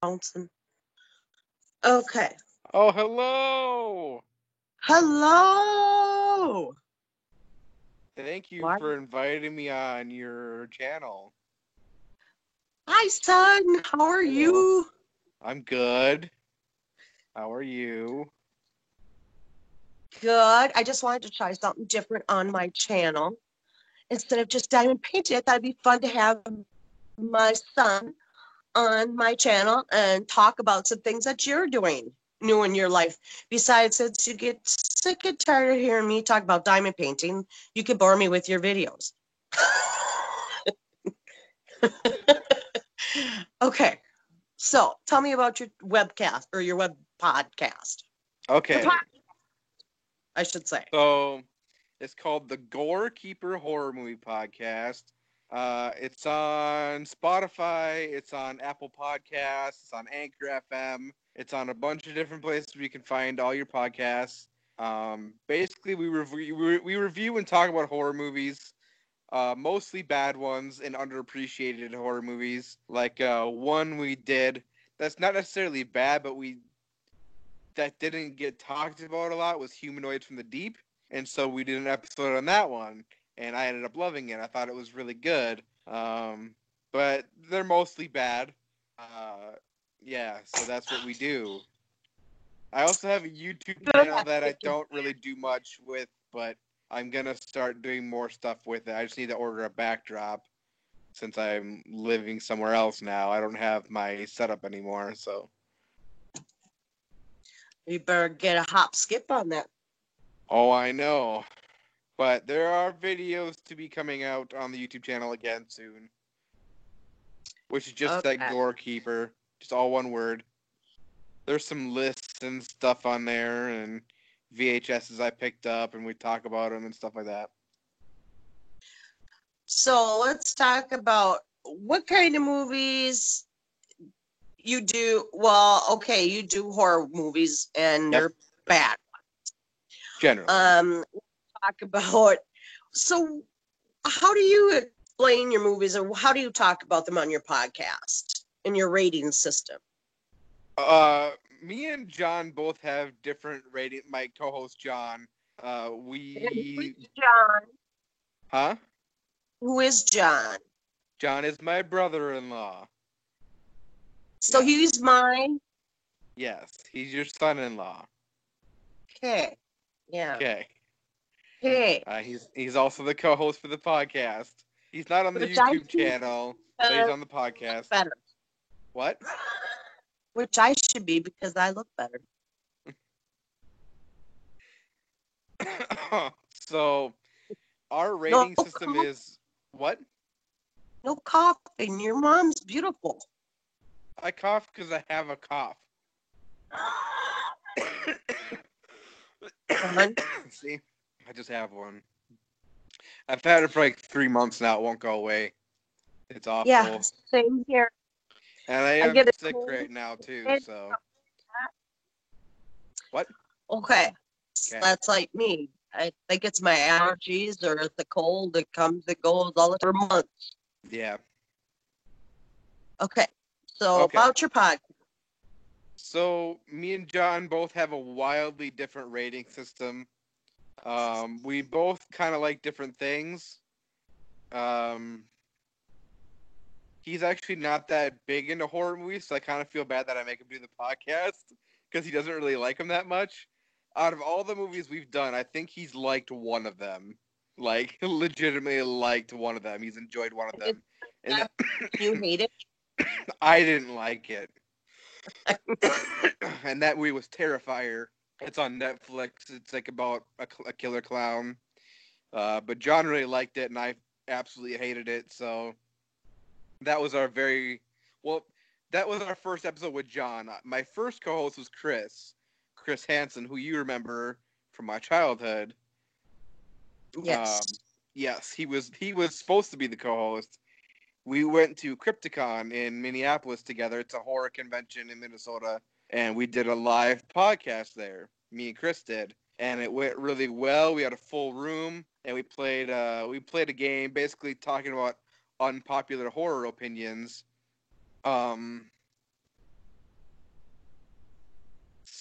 bouncing. Okay. Oh, hello! Hello. Thank you Why? for inviting me on your channel. Hi, son. How are Hello. you? I'm good. How are you? Good. I just wanted to try something different on my channel. Instead of just diamond painting, I thought it'd be fun to have my son on my channel and talk about some things that you're doing new in your life. Besides, since you get sick and tired of hearing me talk about diamond painting, you can bore me with your videos. Okay, so tell me about your webcast or your web podcast. Your Okay, I should say. so it's called the Gore Keeper Horror Movie Podcast. It's on Spotify, it's on Apple Podcasts, it's on Anchor FM, it's on a bunch of different places where you can find all your podcasts. Basically, we review and talk about horror movies. Mostly bad ones and underappreciated horror movies. Like one we did that's not necessarily bad, but that didn't get talked about a lot was Humanoids from the Deep, and so we did an episode on that one, and I ended up loving it. I thought it was really good, but they're mostly bad. Uh, yeah, so that's what we do. I also have a YouTube Good channel at that I picking. don't really do much with, but I'm gonna start doing more stuff with it. I just need to order a backdrop since I'm living somewhere else now. I don't have my setup anymore, so. You better get a hop skip on that. Oh, I know. But there are videos to be coming out on the YouTube channel again soon, which is just that Okay. Gore Keeper, just all one word. There's some lists and stuff on there and VHSs I picked up, and we talk about them and stuff like that. So let's talk about what kind of movies you do. Well, okay, you do horror movies and Yep, they're bad. generally. Talk about so how do you explain your movies or how do you talk about them on your podcast in your rating system? Uh, Me and John both have different rating. My co-host John, And who is we, John? huh? Who is John? John is my brother-in-law. So Yes, he's mine. yes, he's your son-in-law. Okay. Yeah. Okay. Okay. He's also the co-host for the podcast. He's not on the Which I YouTube should channel, but he's look on the podcast. better. What? Which I should be because I look better. So our No rating system cough, is what? no coughing. Your mom's beautiful. I cough because I have a cough. Son. See, I just have one. I've had it for like 3 months now. It won't go away. It's Yeah, awful. same here. And I I am get a sick cold. right now too. So what? Okay, so Okay. that's like me. I think it's my allergies or it's the cold that comes that goes all the for months. Yeah. Okay, so Okay. about your podcast. So me and John both have a wildly different rating system. We both kind of like different things. Um, he's actually not that big into horror movies, so I kind of feel bad that I make him do the podcast because he doesn't really like them that much. Out of all the movies we've done, I think he's liked one of them. Like, legitimately liked one of them. He's enjoyed one of Is them. And you hate it? I didn't like it. And that movie was Terrifier. It's on Netflix. It's like about a killer clown. But John really liked it, and I absolutely hated it. So that was our very well. That was our first episode with John. My first co-host was Chris Hansen, who you remember from my childhood. Um, Yes. yes, he was supposed to be the co-host. We went to Crypticon in Minneapolis together. It's a horror convention in Minnesota, and we did a live podcast there. Me and Chris did, and it went really well. We had a full room, and we played a game, basically talking about unpopular horror opinions. Um,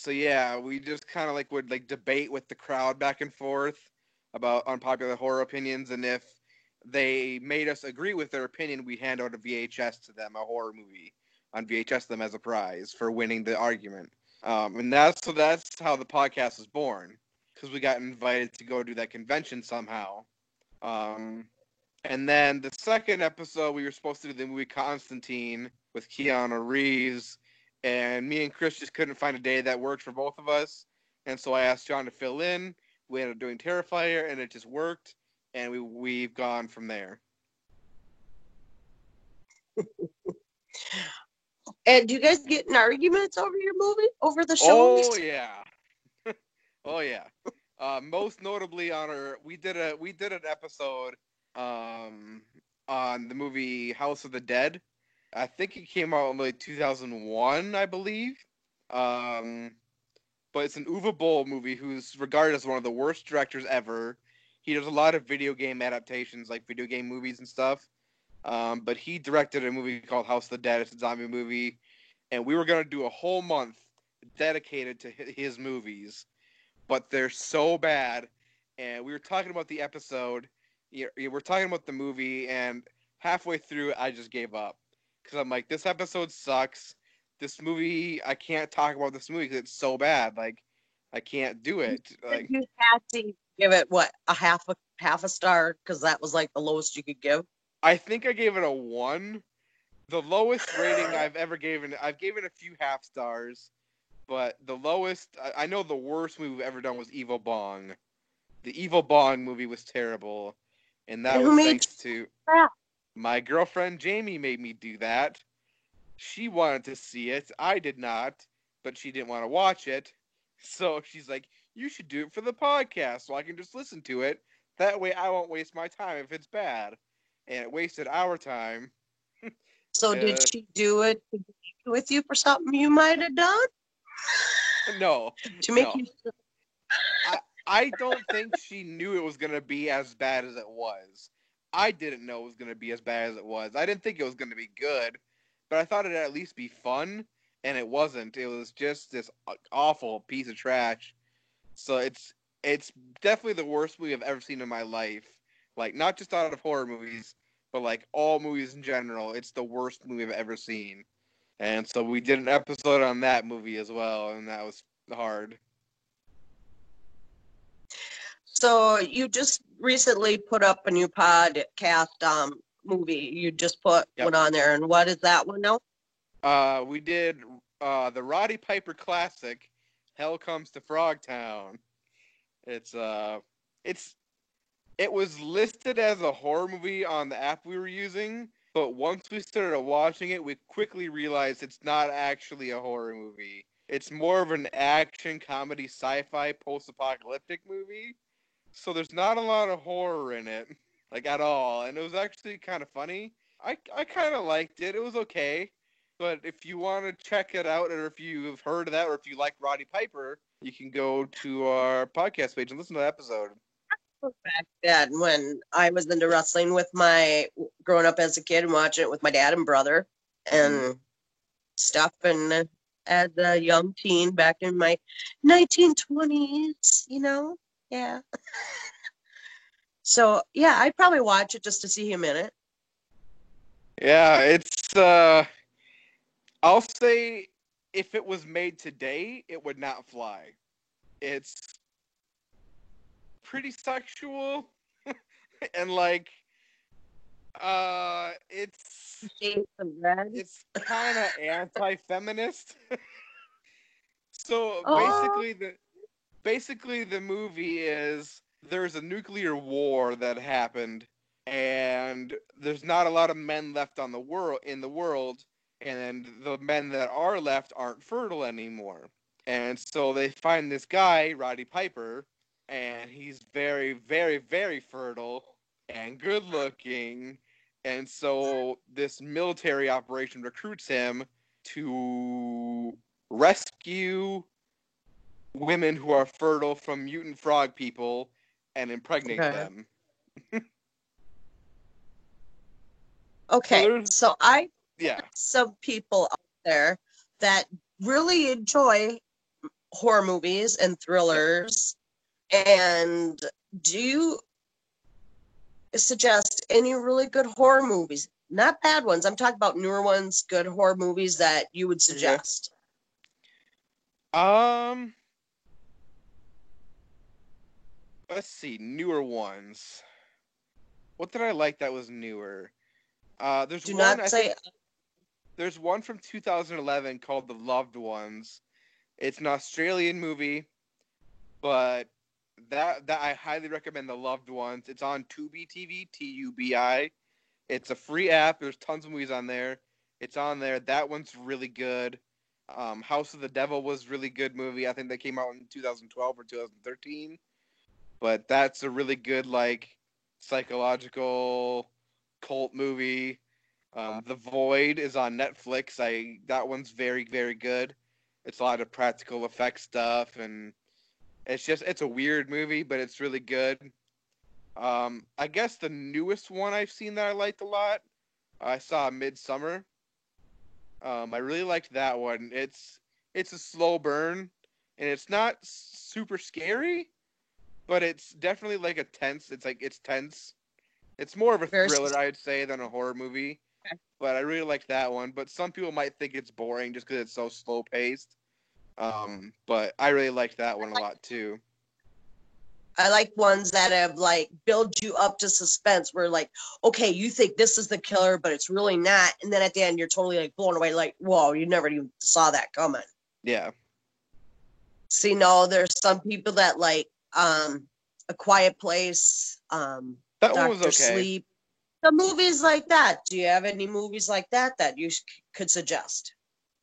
So yeah, we just kind of like would like debate with the crowd back and forth about unpopular horror opinions, and if they made us agree with their opinion, we hand out a VHS to them, a horror movie on VHS to them as a prize for winning the argument. And that's how the podcast was born, because we got invited to go do that convention somehow. Um, and then the second episode, we were supposed to do the movie Constantine with Keanu Reeves, and me and Chris just couldn't find a day that worked for both of us. And so I asked John to fill in. We ended up doing Terrifier, and it just worked, and we've gone from there. And do you guys get in arguments over your movie, over the Oh shows? yeah, oh yeah. Most notably we did an episode on the movie House of the Dead. I think it came out in like 2001, I believe. But it's an Uwe Boll movie, who's regarded as one of the worst directors ever. He does a lot of video game adaptations, like video game movies and stuff. But he directed a movie called House of the Dead. It's a zombie movie, and we were gonna do a whole month dedicated to his movies, but they're so bad. And we were talking about the episode. We're talking about the movie, and halfway through, I just gave up because I'm like, this episode sucks. This movie, I can't talk about this movie because it's so bad. Like, I can't do it. Like, You had to give it what, a half a star, because that was like the lowest you could give. I think I gave it a 1. The lowest rating I've ever given. I've given a few half stars, but the lowest. I know the worst movie we've ever done was Evil Bong. The Evil Bong movie was terrible, and that And was who made thanks to that? my girlfriend Jamie made me do that. She wanted to see it. I did not, but she didn't want to watch it. So she's like, "You should do it for the podcast so I can just listen to it. That way I won't waste my time if it's bad." And it wasted our time. So did she do it with you for something you might have done No, to make no. you? I don't think she knew it was going to be as bad as it was. I didn't know it was going to be as bad as it was. I didn't think it was going to be good, but I thought it'd at least be fun, and it wasn't. It was just this awful piece of trash. So it's definitely the worst movie I've ever seen in my life. Like, not just out of horror movies, but like all movies in general. It's the worst movie I've ever seen. And so we did an episode on that movie as well, and that was hard. So you just recently put up a new podcast movie. You just put Yep. one on there, and what is that one now? We did the Roddy Piper classic, Hell Comes to Frogtown. It was listed as a horror movie on the app we were using, but once we started watching it, we quickly realized it's not actually a horror movie. It's more of an action comedy sci-fi post-apocalyptic movie. So there's not a lot of horror in it, like at all, and it was actually kind of funny. I kind of liked it. It was okay. But if you want to check it out, or if you've heard of that, or if you like Roddy Piper, you can go to our podcast page and listen to the episode. Back then, when I was into wrestling with growing up as a kid and watching it with my dad and brother and stuff, and as a young teen back in my 1920s, yeah. So yeah, I'd probably watch it just to see him in it. Yeah, it's I'll say if it was made today, it would not fly. It's pretty sexual and like it's kind of anti-feminist. So basically the movie is there's a nuclear war that happened, and there's not a lot of men left in the world, and the men that are left aren't fertile anymore. And so they find this guy, Roddy Piper, and he's very, very, very fertile and good looking. And so this military operation recruits him to rescue women who are fertile from mutant frog people and impregnate them. Okay, so I some people out there that really enjoy horror movies and thrillers. And do you suggest any really good horror movies? Not bad ones. I'm talking about newer ones, good horror movies that you would Okay. suggest. Um, let's see, newer ones. What did I like that was newer? There's Do one, not I think say there's one from 2011 called The Loved Ones. It's an Australian movie, but that I highly recommend The Loved Ones. It's on Tubi TV, Tubi. It's a free app. There's tons of movies on there. It's on there. That one's really good. House of the Devil was a really good movie. I think that came out in 2012 or 2013. But that's a really good, like, psychological cult movie. The Void is on Netflix. That one's very, very good. It's a lot of practical effects stuff, and it's a weird movie, but it's really good. I guess the newest one I've seen that I liked a lot, I saw Midsummer. I really liked that one. It's a slow burn, and it's not super scary, but it's definitely like a tense. It's tense. It's more of a very thriller, specific. I'd say, than a horror movie. But I really like that one. But some people might think it's boring just because it's so slow paced. But I really liked that one a lot too. I like ones that have like build you up to suspense where like, okay, you think this is the killer, but it's really not. And then at the end you're totally like blown away, like, whoa, you never even saw that coming. Yeah, See, no, there's some people that like A Quiet Place, that one was Doctor okay. Sleep. The movies like that. Do you have any movies like that that you could suggest?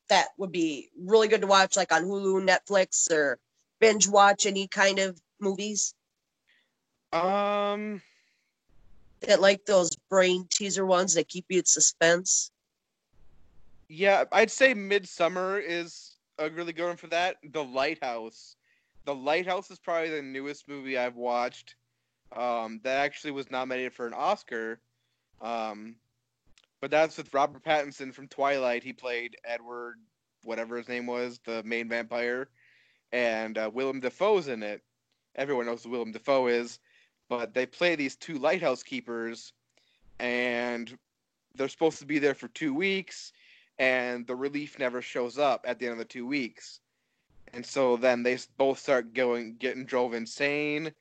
That would be really good to watch, like on Hulu, Netflix, or binge watch any kind of movies Um, that like those brain teaser ones that keep you in suspense. yeah, I'd say Midsummer is a really good one for that. The Lighthouse. The Lighthouse is probably the newest movie I've watched. That actually was nominated for an Oscar. Um, but that's with Robert Pattinson from Twilight. He played Edward, whatever his name was, the main vampire, and Willem Dafoe's in it. Everyone knows who Willem Dafoe is, but they play these two lighthouse keepers, and they're supposed to be there for 2 weeks, and the relief never shows up at the end of the 2 weeks. And so then they both start getting drove insane,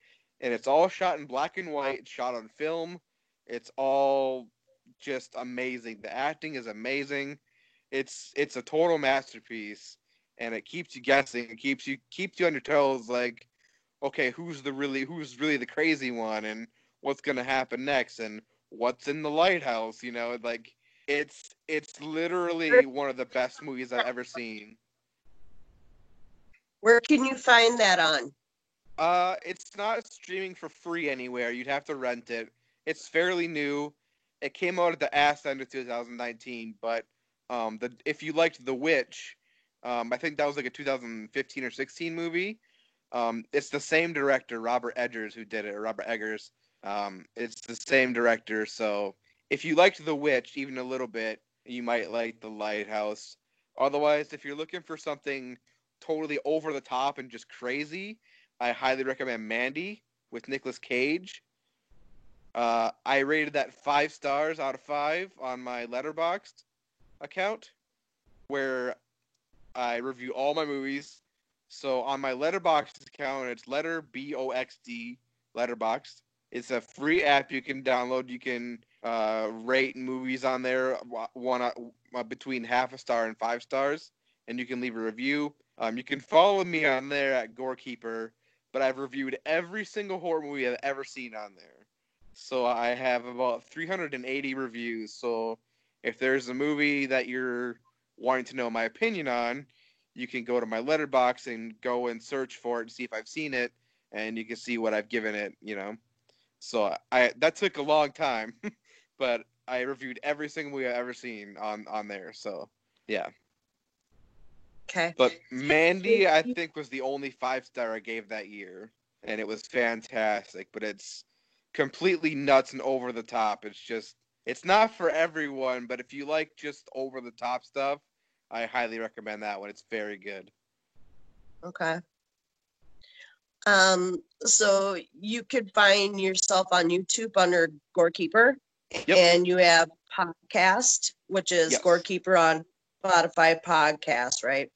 and it's all shot in black and white, it's shot on film. It's all just amazing. The acting is amazing. It's a total masterpiece, and it keeps you guessing. It keeps you on your toes. Like, okay, who's really the crazy one, and what's gonna happen next, and what's in the lighthouse? Like it's literally one of the best movies I've ever seen. Where can you find that on? It's not streaming for free anywhere. You'd have to rent it. It's fairly new. It came out at the ass end of 2019, but if you liked The Witch, I think that was like a 2015 or 16 movie. It's the same director, Robert Eggers, who did it, or Robert Eggers. It's the same director, so if you liked The Witch even a little bit, you might like The Lighthouse. Otherwise, if you're looking for something totally over the top and just crazy, I highly recommend Mandy with Nicolas Cage. I rated that 5 stars out of 5 on my Letterboxd account, where I review all my movies. So on my Letterboxd account, it's letter BOXD Letterboxd. It's a free app you can download. You can rate movies on there, one between half a star and 5 stars, and you can leave a review. You can follow me on there at Gorekeeper, but I've reviewed every single horror movie I've ever seen on there. So I have about 380 reviews. So if there's a movie that you're wanting to know my opinion on, you can go to my letterbox and go and search for it and see if I've seen it, and you can see what I've given it. So that took a long time, but I reviewed every single movie I've ever seen on there. So yeah. Okay. But Mandy, I think, was the only 5 star I gave that year, and it was fantastic. But it's completely nuts and over the top. It's not for everyone, but if you like just over the top stuff, I highly recommend that one. It's very good. Okay. So you could find yourself on YouTube under Gorekeeper, Yep. and you have podcast, which is Yes. Gorekeeper on Spotify podcast, right?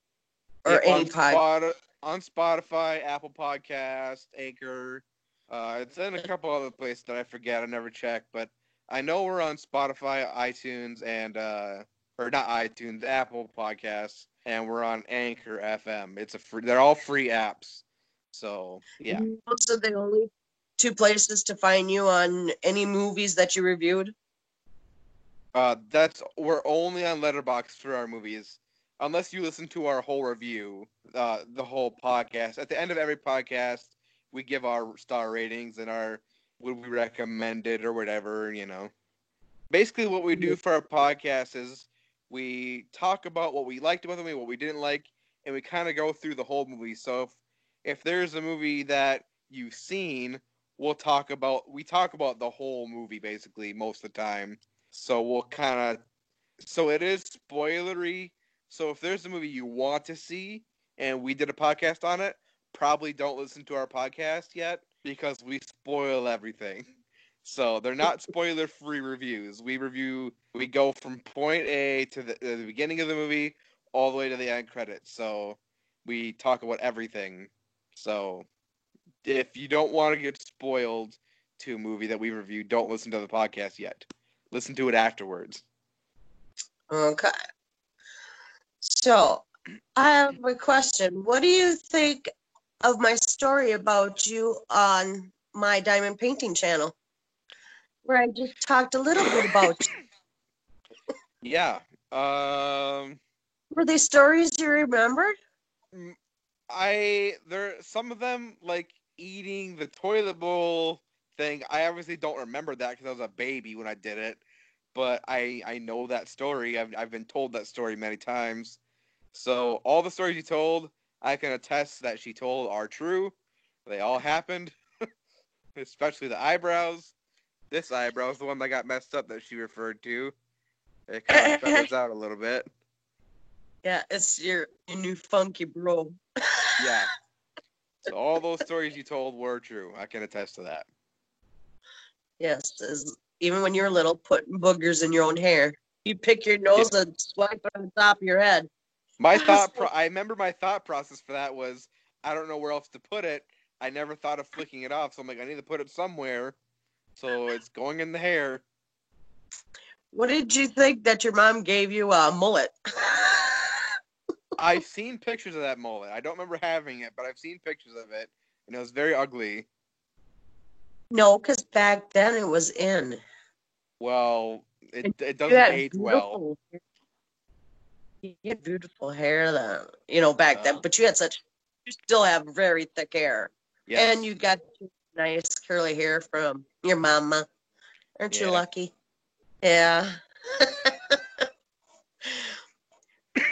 Or Yep. any pod. On Spotify, Apple Podcast, Anchor. It's in a couple other places that I forget. I never check, but I know we're on Spotify, iTunes, and or not iTunes, Apple Podcasts, and we're on Anchor FM. It's a free. They're all free apps. So yeah. Those are the only two places to find you on any movies that you reviewed. We're only on Letterboxd for our movies, unless you listen to our whole review, the whole podcast. At the end of every podcast, we give our star ratings and our would we recommend it or whatever. Basically, what we do for our podcast is we talk about what we liked about the movie, what we didn't like, and we kind of go through the whole movie. So if there's a movie that you've seen, we talk about the whole movie basically most of the time. So so it is spoilery. So if there's a movie you want to see and we did a podcast on it, probably don't listen to our podcast yet because we spoil everything. So they're not spoiler-free reviews. We go from point A to the beginning of the movie all the way to the end credits. So we talk about everything. So if you don't want to get spoiled to a movie that we review, don't listen to the podcast yet. Listen to it afterwards. Okay. So I have a question. What do you think of my story about you on my diamond painting channel, where I just talked a little bit about you? Yeah. Were they stories you remembered? Some of them like eating the toilet bowl thing. I obviously don't remember that because I was a baby when I did it, but I know that story. I've been told that story many times. So all the stories you told, I can attest that she told are true. They all happened, especially the eyebrows. This eyebrow is the one that got messed up that she referred to. It kind of feathers out a little bit. Yeah, it's your new funky bro. Yeah. So all those stories you told were true. I can attest to that. Yes, even when you were little, putting boogers in your own hair. You pick your nose Yeah. and swipe it on top of your head. I remember my thought process for that was I don't know where else to put it. I never thought of flicking it off, so I'm like I need to put it somewhere. So it's going in the hair. What did you think that your mom gave you a mullet? I've seen pictures of that mullet. I don't remember having it, but I've seen pictures of it, and it was very ugly. No, because back then it was in. Well, it You doesn't had age well. you had beautiful hair then, back then. But you still have very thick hair. Yes. And you got nice curly hair from your mama. Aren't you lucky? Yeah.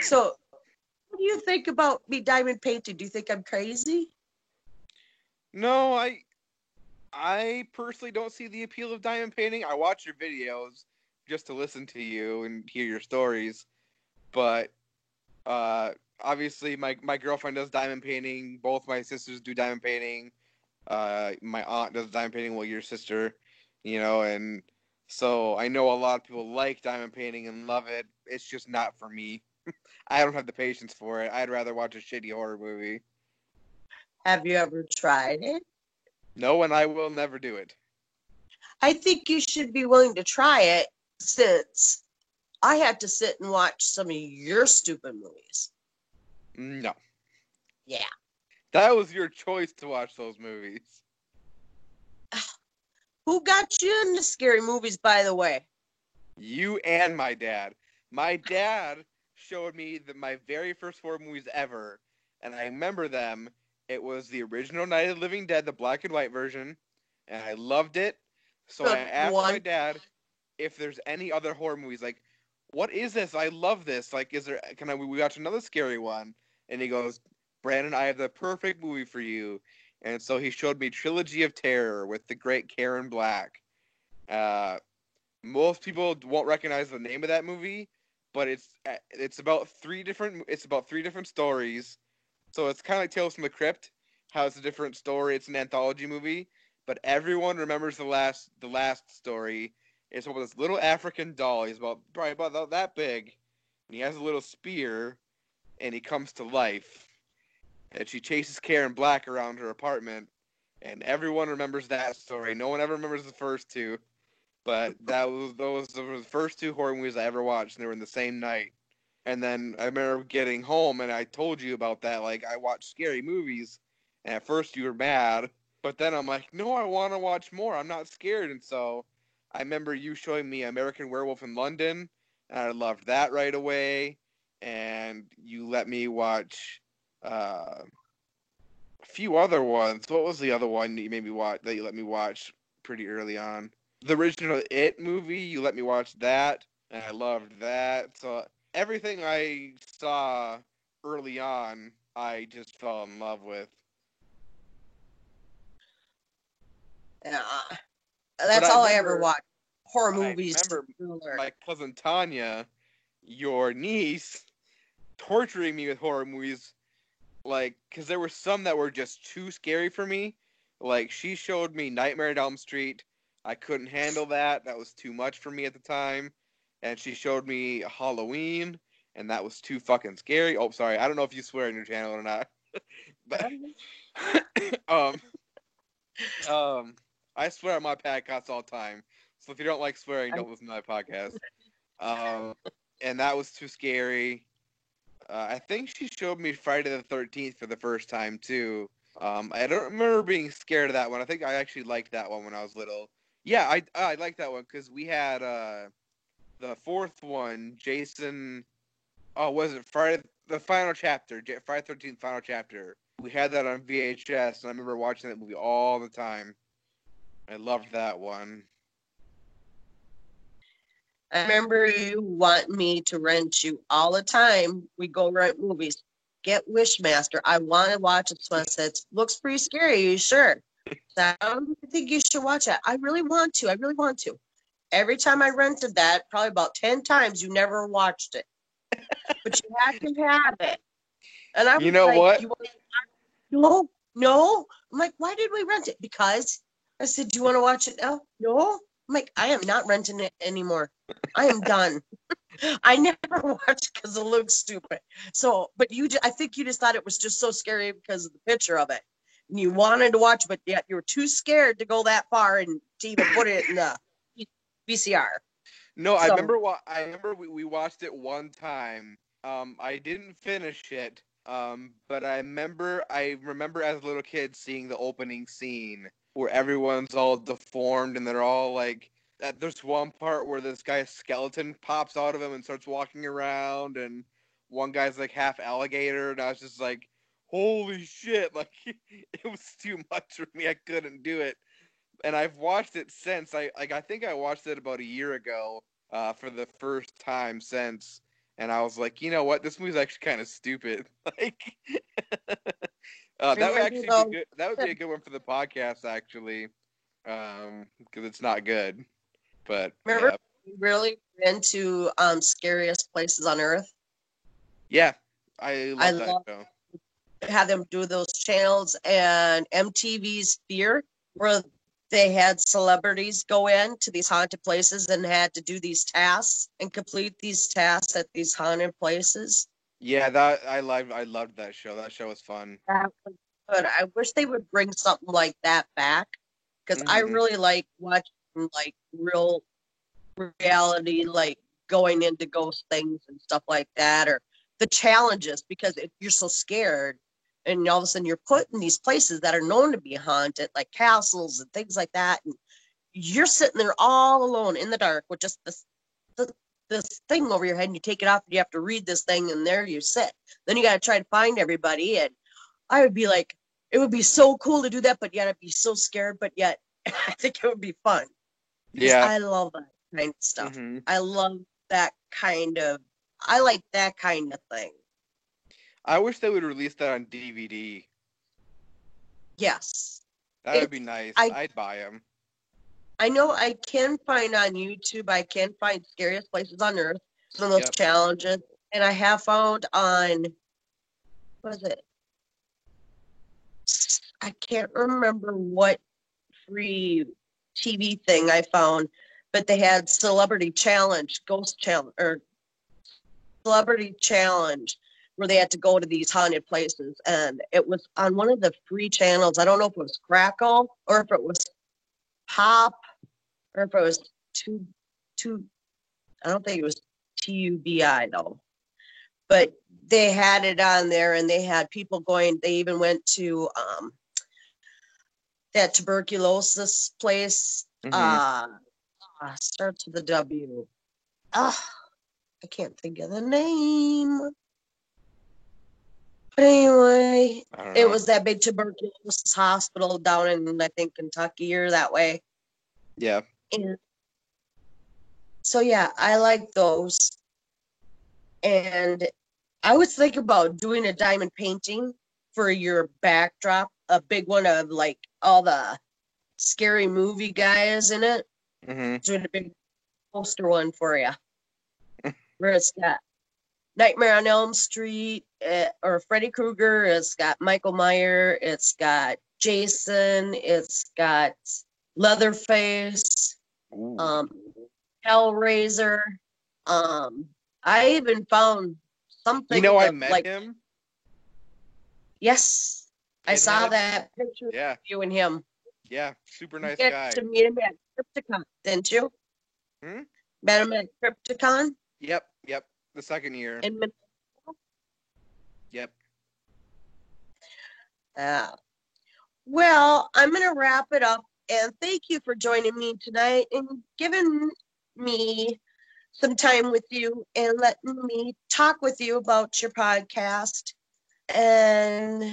So, what do you think about me diamond painting? Do you think I'm crazy? No, I personally don't see the appeal of diamond painting. I watch your videos just to listen to you and hear your stories, but obviously my girlfriend does diamond painting. Both my sisters do diamond painting. My aunt does diamond painting. Well, your sister, and so I know a lot of people like diamond painting and love it. It's just not for me. I don't have the patience for it. I'd rather watch a shitty horror movie. Have you ever tried it? No, and I will never do it. I think you should be willing to try it since I had to sit and watch some of your stupid movies. No. Yeah. That was your choice to watch those movies. Who got you into scary movies, by the way? You and my dad. My dad showed me my very first horror movies ever, and I remember them. It was the original Night of the Living Dead, the black and white version, and I loved it. So I asked my dad if there's any other horror movies. Like, what is this? I love this. Like, we watch another scary one? And he goes, Brandon, I have the perfect movie for you. And so he showed me Trilogy of Terror with the great Karen Black. Most people won't recognize the name of that movie, but it's about three different stories So it's kind of like Tales from the Crypt, how it's a different story. It's an anthology movie, but everyone remembers the last story. It's about this little African doll. He's probably about that big, and he has a little spear, and he comes to life. And she chases Karen Black around her apartment, and everyone remembers that story. No one ever remembers the first two, but those were the first two horror movies I ever watched, and they were in the same night. And then I remember getting home, and I told you about that. Like, I watched scary movies, and at first you were mad, but then I'm like, no, I want to watch more. I'm not scared. And so I remember you showing me American Werewolf in London, and I loved that right away. And you let me watch a few other ones. What was the other one that you made me watch? That you let me watch pretty early on? The original It movie. You let me watch that, and I loved that. So everything I saw early on, I just fell in love with. Yeah, But that's I all I ever remember, watched. Horror I movies. remember Thriller. my cousin Tanya, your niece, torturing me with horror movies. Like, because there were some that were just too scary for me. Like, she showed me Nightmare on Elm Street. I couldn't handle that. That was too much for me at the time. And she showed me Halloween, and that was too fucking scary. Oh, sorry. I don't know if you swear on your channel or not. But, um, I swear on my podcast all the time. So if you don't like swearing, don't listen to my podcast. Um, and that was too scary. I think she showed me Friday the 13th for the first time too. I don't remember being scared of that one. I think I actually liked that one when I was little. Yeah, I liked that one because we had the fourth one, Jason. Oh, was it Friday the final chapter? Friday 13th final chapter. We had that on VHS, and I remember watching that movie all the time. I loved that one. I remember you wanting me to rent you all the time. We go rent movies. Get Wishmaster. I want to watch it. So I said, looks pretty scary. Are you sure? So I think you should watch it. I really want to. I really want to. Every time I rented that, probably about 10 times, you never watched it. But you had to have it. And I You was know like, what? no, no. I'm like, why did we rent it? Because I said, do you want to watch it now? No. I'm like, I am not renting it anymore. I am done. I never watched because it looks stupid. So, but I think you just thought it was just so scary because of the picture of it. And you wanted to watch, but yet you were too scared to go that far and to even put it in the VCR. No, I So, remember we watched it one time. I didn't finish it. But I remember as a little kid seeing the opening scene where everyone's all deformed and they're all like there's one part where this guy's skeleton pops out of him and starts walking around, and one guy's like half alligator, and I was just like, holy shit, like it was too much for me. I couldn't do it. And I've watched it since. I think I watched it about a year ago for the first time since, and I was like, you know what, this movie's actually kind of stupid. Like, that would remember actually be though, good. That would be a good one for the podcast, actually, because it's not good. But remember yeah, really into Scariest Places on Earth? yeah, I I love that love show. have them do those channels and MTV's Fear, where they had celebrities go in to these haunted places and had to do these tasks and complete these tasks at these haunted places. Yeah, that I loved that show. That show was fun. That was good. I wish they would bring something like that back because I Hmm. really like watching like real reality, like going into ghost things and stuff like that, or the challenges because you're so scared, and all of a sudden you're put in these places that are known to be haunted, like castles and things like that, and you're sitting there all alone in the dark with just this thing over your head, and you take it off, and you have to read this thing, and there you sit. Then you got to try to find everybody, and I would be like, it would be so cool to do that, but yet I'd be so scared, but yet I think it would be fun because Yeah. I love that kind of stuff. Hmm. I love that kind of, I like that kind of thing. I wish they would release that on DVD. Yes. That would be It's, nice. I, I'd buy them. I know I can find on YouTube, I can find Scariest Places on Earth, some of those Yep. challenges. And I have found on, what is it? I can't remember what free TV thing I found, but they had Celebrity Challenge, Ghost Challenge, or Celebrity Challenge, where they had to go to these haunted places. And it was on one of the free channels. I don't know if it was Crackle or if it was Pop or if it was two. I don't think it was TUBI though. But they had it on there, and they had people going. They even went to that tuberculosis place. Mm-hmm. Starts with a W. Ah, I can't think of the name. But anyway, I don't it know. was that big tuberculosis hospital down in, I think, Kentucky or that way. Yeah. And so, yeah, I like those. And I was thinking about doing a diamond painting for your backdrop, a big one of like all the scary movie guys in it. Mm-hmm. Doing a big poster one for you, where it's got Nightmare on Elm Street, or Freddy Krueger. It's got Michael Myers. It's got Jason. It's got Leatherface, Ooh. um, Hellraiser. I even found You know, something I of met like, him. yes, I saw Pinhead. that picture of Yeah. you and him. Yeah. Super You nice get guy. to meet him at Crypticon, didn't you? Hmm? Met him at Crypticon Yep. Yep. The second year. in Yep. Minnesota. Well, I'm going to wrap it up, and thank you for joining me tonight and giving me some time with you and letting me talk with you about your podcast. And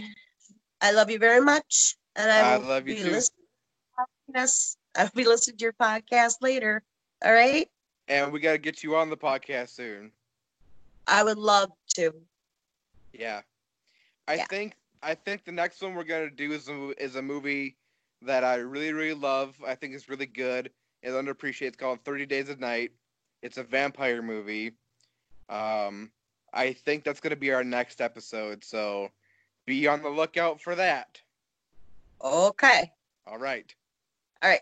I love you very much, and I I will love you be too. listening. Yes, I'll be listening to your podcast later. All right, And we got to get you on the podcast soon. I would love to. Yeah. Yeah. I think the next one we're gonna do is a movie that I really really love. I think it's really good. It's underappreciated. It's called 30 Days of Night. It's a vampire movie. I think that's gonna be our next episode. So be on the lookout for that. Okay. All right. All right.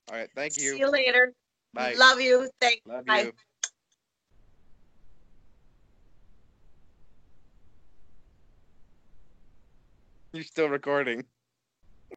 All right. Thank See you. you later. Bye. Love you. Thanks. Love Bye. you. You're still recording.